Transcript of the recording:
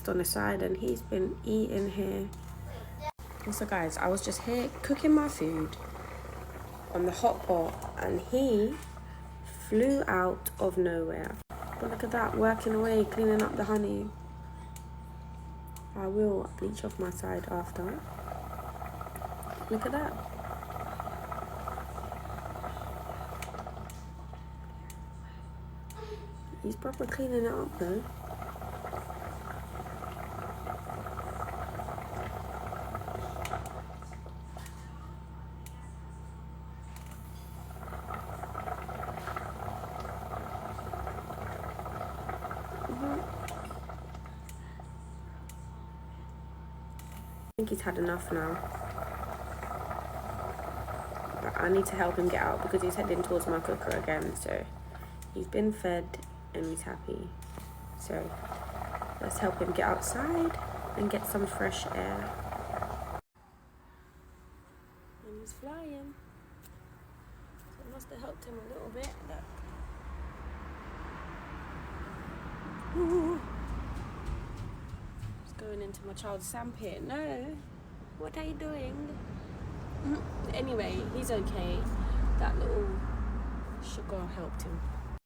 on the side, and he's been eating here. So guys, I was just here cooking my food on the hot pot, and he flew out of nowhere. But look at that, working away, cleaning up the honey. I will bleach off my side after. Look at that. He's proper cleaning it up though. I think he's had enough now. But I need to help him get out because he's heading towards my cooker again. So he's been fed and he's happy. So let's help him get outside and get some fresh air. And he's flying. So it must have helped him a little bit. Ooh. Going into my child's sandpit. No, what are you doing? Anyway, he's okay. That little sugar helped him.